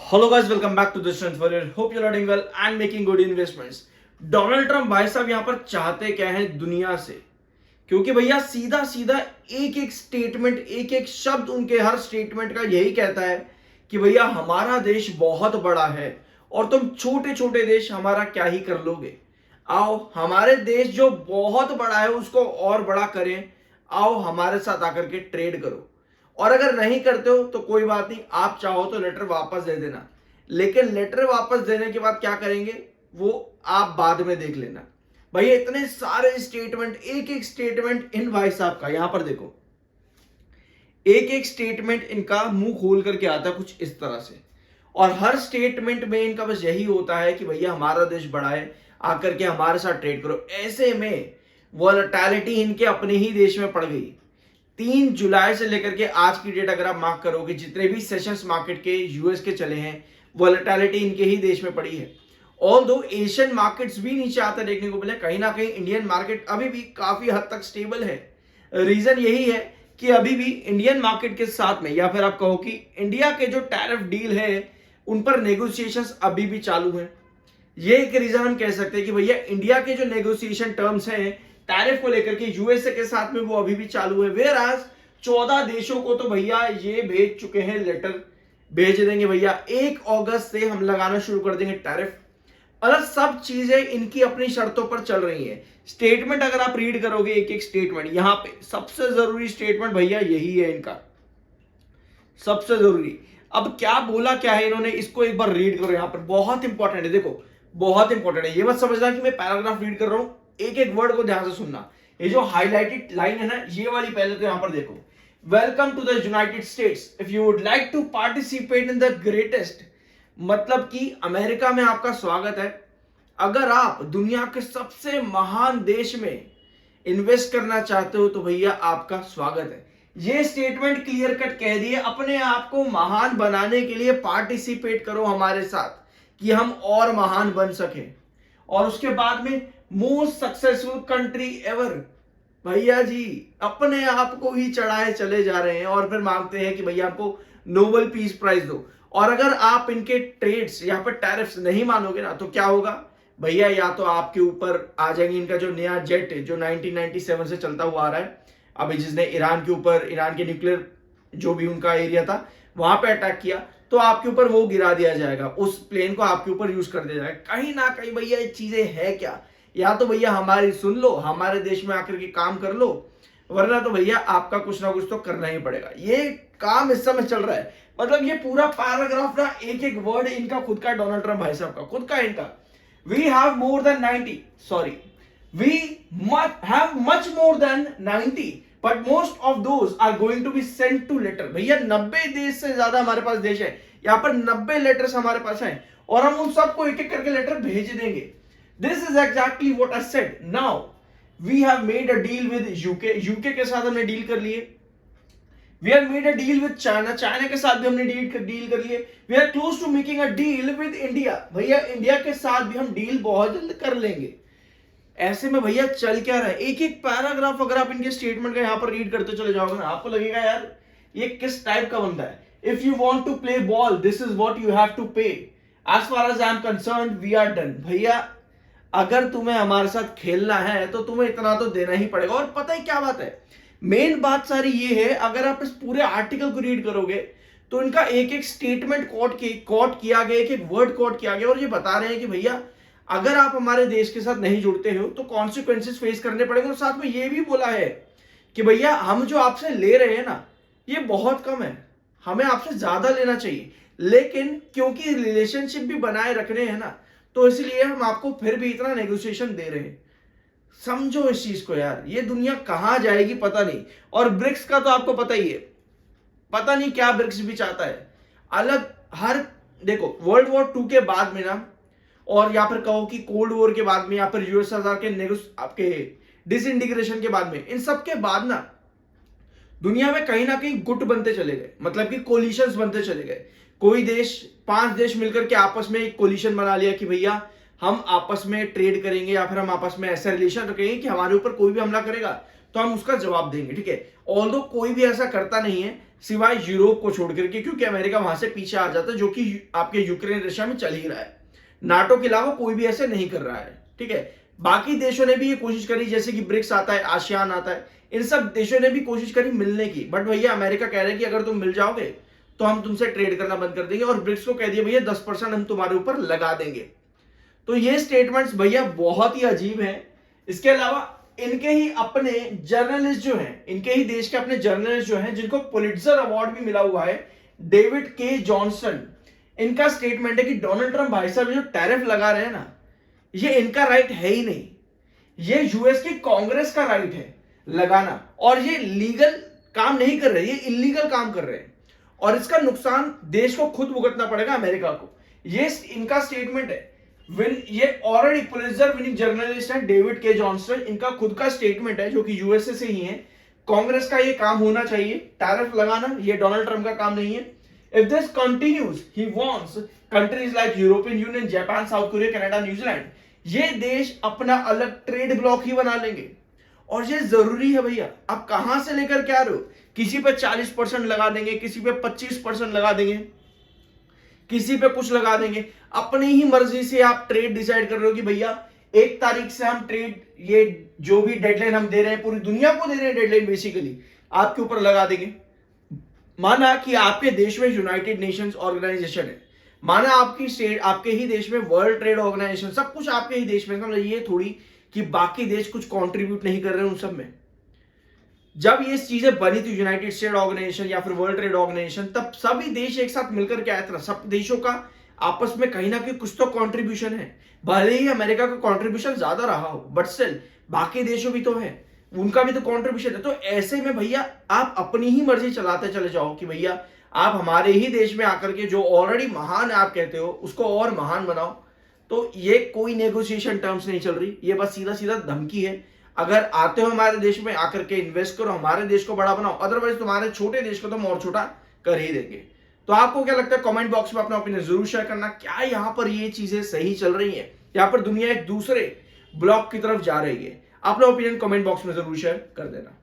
Hello guys, welcome back to the strength warrior. Hope you are doing well and making good investments. Donald Trump भाई साहब यहाँ पर चाहते क्या है दुनिया से, क्योंकि भैया सीधा सीधा एक एक स्टेटमेंट, एक एक शब्द उनके हर स्टेटमेंट का यही कहता है कि भैया हमारा देश बहुत बड़ा है और तुम छोटे छोटे देश हमारा क्या ही कर लोगे। आओ हमारे देश जो बहुत बड़ा है उसको और बड़ा करें, आओ हमारे साथ आकर के ट्रेड करो। और अगर नहीं करते हो तो कोई बात नहीं, आप चाहो तो लेटर वापस दे देना, लेकिन लेटर वापस देने के बाद क्या करेंगे वो आप बाद में देख लेना। भैया इतने सारे स्टेटमेंट, एक एक स्टेटमेंट इन भाई साहब का, यहां पर देखो एक एक स्टेटमेंट इनका मुंह खोल करके आता है कुछ इस तरह से, और हर स्टेटमेंट में इनका बस यही होता है कि भैया हमारा देश बड़ा है, आकर के हमारे साथ ट्रेड करो। ऐसे में वॉलेटिलिटी इनके अपने ही देश में पड़ गई। 3 जुलाई से लेकर के आज की डेट अगर आप मार्क करोगे, जितने भी सेशंस मार्केट के यूएस के चले हैं, वॉलेटिलिटी इनके ही देश में पड़ी है। ऑल दो एशियन मार्केट्स भी नीचे आते देखने को मिले, कहीं ना कहीं इंडियन मार्केट अभी भी काफी हद तक स्टेबल है। रीजन यही है कि अभी भी इंडियन मार्केट के साथ में, या फिर आप कहो कि इंडिया के जो टैरिफ डील है उन पर नेगोशिएशंस अभी भी चालू हैं। ये एक रीजन हम कह सकते हैं कि भैया इंडिया के जो नेगोशिएशन टर्म्स हैं टैरिफ को लेकर के यूएसए के साथ में, वो अभी भी चालू है। वेयर आज 14 देशों को तो भैया ये भेज चुके हैं, लेटर भेज देंगे भैया 1 अगस्त से हम लगाना शुरू कर देंगे टैरिफ। और सब चीजें इनकी अपनी शर्तों पर चल रही हैं। स्टेटमेंट अगर आप रीड करोगे एक एक स्टेटमेंट, यहां पे सबसे जरूरी स्टेटमेंट भैया यही है इनका, सबसे जरूरी। अब क्या बोला क्या है इन्होंने, इसको एक बार रीड करो, यहां पर बहुत इंपॉर्टेंट है। देखो बहुत इंपॉर्टेंट है, ये मत समझना कि मैं पैराग्राफ रीड कर रहा हूं, एक एक वर्ड को ध्यान से सुनना। ये जो हाईलाइटेड लाइन है ना, ये वाली पहले तो यहां पर देखो, welcome to the United States, if you would like to participate in the greatest, मतलब कि अमेरिका में आपका स्वागत है। अगर आप दुनिया के सबसे महान देश में इन्वेस्ट करना चाहते हो तो भैया आपका स्वागत है। ये स्टेटमेंट क्लियर कट कह दिए, अपने आप को महान बनाने के लिए पार्टिसिपेट करो हमारे साथ कि हम और महान बन सके। और उसके बाद में मोस्ट सक्सेसफुल कंट्री एवर, भैया जी अपने आप को ही चढ़ाए चले जा रहे हैं और फिर मांगते हैं कि भैया आपको नोबेल पीस प्राइज दो। और अगर आप इनके ट्रेड्स यहाँ पर टैरिफ्स नहीं मानोगे ना तो क्या होगा भैया, या तो आपके ऊपर आ जाएंगे इनका जो नया जेट है जो 1997 से चलता हुआ आ रहा है, अभी जिसने ईरान के ऊपर, ईरान के न्यूक्लियर जो भी उनका एरिया था वहां पे अटैक किया, तो आपके ऊपर वो गिरा दिया जाएगा, उस प्लेन को आपके ऊपर यूज कर दिया जाएगा। कहीं ना कहीं भैया ये चीजें है क्या, या तो भैया हमारी सुन लो, हमारे देश में आकर के काम कर लो, वरना तो भैया आपका कुछ ना कुछ तो करना ही पड़ेगा। ये काम इस समय चल रहा है। मतलब ये पूरा पैराग्राफ ना, एक एक वर्ड इनका खुद का, डोनाल्ड ट्रंप भाई साहब का खुद का इनका, we have more than 90, sorry we have much more than 90 but most of those are going to be sent to letter. भैया 90 देश से ज्यादा हमारे पास देश है, यहां पर 90 लेटर्स हमारे पास हैं और हम उन सबको एक एक करके लेटर भेज देंगे। This is exactly what I said. Now we have made a deal with UK, UK के साथ हमने डील कर लिए। We have made a deal with China, China के साथ भी हमने डील कर लिए। We are close to making a deal with India, भैया इंडिया के साथ भी हम डील बहुत जल्द कर लेंगे। ऐसे में भैया चल क्या रहा है, एक एक पैराग्राफ अगर आप इनके स्टेटमेंट का यहां पर रीड करते चले जाओगे ना, आपको लगेगा यार ये किस टाइप का बंदा है। If you want to play ball this is what you have to pay, as far as I am concerned we are done. भैया अगर तुम्हें हमारे साथ खेलना है तो तुम्हें इतना तो देना ही पड़ेगा। और पता है क्या बात है, मेन बात सारी ये है, अगर आप इस पूरे आर्टिकल को रीड करोगे तो इनका एक एक स्टेटमेंट कोट किया गया, एक एक वर्ड कोट किया गया, और ये बता रहे हैं कि भैया अगर आप हमारे देश के साथ नहीं जुड़ते हो तो कॉन्सिक्वेंसेस फेस करने पड़ेंगे। और साथ में ये भी बोला है कि भैया हम जो आपसे ले रहे हैं ना ये बहुत कम है, हमें आपसे ज्यादा लेना चाहिए, लेकिन क्योंकि रिलेशनशिप भी बनाए रखने हैं ना तो इसलिए हम आपको फिर भी इतना नेगोशिएशन दे रहे हैं। समझो इस चीज को यार, ये दुनिया कहां जाएगी पता नहीं। और ब्रिक्स का तो आपको पता ही है, पता नहीं क्या ब्रिक्स भी चाहता है अलग। हर देखो वर्ल्ड वॉर 2 के बाद में ना, और या फिर कहो कि कोल्ड वॉर के बाद में, या फिर यूएसएसआर के आपके डिसइंटीग्रेशन के बाद में, इन सब के बाद ना दुनिया में कहीं ना कहीं गुट बनते चले गए, मतलब कि कोलिशंस बनते चले गए। कोई देश, 5 देश मिलकर के आपस में एक कोलिशन बना लिया कि भैया हम आपस में ट्रेड करेंगे, या फिर हम आपस में ऐसा रिलेशन रखेंगे कि हमारे ऊपर कोई भी हमला करेगा तो हम उसका जवाब देंगे, ठीक है। ऑल्दो कोई भी ऐसा करता नहीं है सिवाय यूरोप को छोड़ करके, क्योंकि अमेरिका वहां से पीछे आ जाता है, जो कि आपके यूक्रेन रशिया में चल ही रहा है। नाटो के अलावा कोई भी ऐसे नहीं कर रहा है, ठीक है। बाकी देशों ने भी ये कोशिश करी, जैसे कि ब्रिक्स आता है, आसियान आता है, इन सब देशों ने भी कोशिश करी मिलने की, बट भैया अमेरिका कह रहे हैं कि अगर तुम मिल जाओगे तो हम तुमसे ट्रेड करना बंद कर देंगे, और ब्रिक्स को कह दिया भैया 10% हम तुम्हारे ऊपर लगा देंगे। तो ये स्टेटमेंट्स भैया बहुत ही अजीब हैं। इसके अलावा इनके ही अपने जर्नलिस्ट जो हैं, इनके ही देश के अपने जर्नलिस्ट जो हैं, जिनको पुलिट्जर अवार्ड भी मिला हुआ है, डेविड के जॉनसन, इनका स्टेटमेंट है कि डोनाल्ड ट्रंप भाई साहब जो टैरिफ लगा रहे हैं ना, ये इनका राइट है ही नहीं, ये यूएस की कांग्रेस का राइट है लगाना, और ये लीगल काम नहीं कर रहे, ये इलीगल काम कर रहे हैं, और इसका नुकसान देश को खुद भुगतना पड़ेगा, अमेरिका को। ये इनका स्टेटमेंट है। ये ऑलरेडी पुलित्जर विनिंग जर्नलिस्ट हैं डेविड के जॉनसन, इनका खुद का स्टेटमेंट है, जो कि यूएसए से ही है। कांग्रेस का ये काम होना चाहिए, टैरिफ लगाना, ये डोनाल्ड ट्रंप का काम नहीं है। If this continues, he wants countries like European Union, Japan, South Korea, Canada, New Zealand, ये देश अपना अलग ट्रेड ब्लॉक ही बना लेंगे, और ये जरूरी है भैया। आप कहां से लेकर के आ रहे हो? किसी पे 40% लगा देंगे, किसी पे 25% लगा देंगे, किसी पे कुछ लगा देंगे। अपनी ही मर्जी से आप ट्रेड डिसाइड कर रहे हो कि भैया 1 तारीख से हम ट्रेड, ये जो भी डेडलाइन हम दे रहे हैं, पूरी दुनिया को दे रहे हैं डेडलाइन, बेसिकली आपके ऊपर लगा देंगे। माना कि आपके देश में यूनाइटेड नेशंस ऑर्गेनाइजेशन है, माना आपकी स्टेट, आपके ही देश में वर्ल्ड ट्रेड ऑर्गेनाइजेशन, सब कुछ आपके ही देश में, समझ ये थोड़ी कि बाकी देश कुछ कंट्रीब्यूट नहीं कर रहे हैं उन सब में। जब ये चीजें बनी थी यूनाइटेड स्टेट ऑर्गेनाइजेशन या फिर वर्ल्ड ट्रेड ऑर्गेनाइजेशन, तब सभी देश एक साथ मिलकर के आया था। सब देशों का आपस में कहीं ना कहीं कुछ तो कंट्रीब्यूशन है, भले ही अमेरिका का कंट्रीब्यूशन ज्यादा रहा हो, बट स्टिल बाकी देशों भी तो है, उनका भी तो कंट्रीब्यूशन है। तो ऐसे में भैया आप अपनी ही मर्जी चलाते चले जाओ कि भैया आप हमारे ही देश में आकर के जो ऑलरेडी महान आप कहते हो उसको और महान बनाओ। तो ये कोई नेगोशिएशन टर्म्स नहीं चल रही, ये बस सीधा सीधा धमकी है। अगर आते हो हमारे देश में आकर के इन्वेस्ट करो, हमारे देश को बड़ा बनाओ, अदरवाइज तुम्हारे छोटे देश को तो हम और छोटा कर ही देंगे। तो आपको क्या लगता है? कमेंट बॉक्स में अपना ओपिनियन जरूर शेयर करना। क्या यहाँ पर ये चीजें सही चल रही है? यहाँ पर दुनिया एक दूसरे ब्लॉक की तरफ जा रही है? अपना ओपिनियन कमेंट बॉक्स में जरूर शेयर कर देना।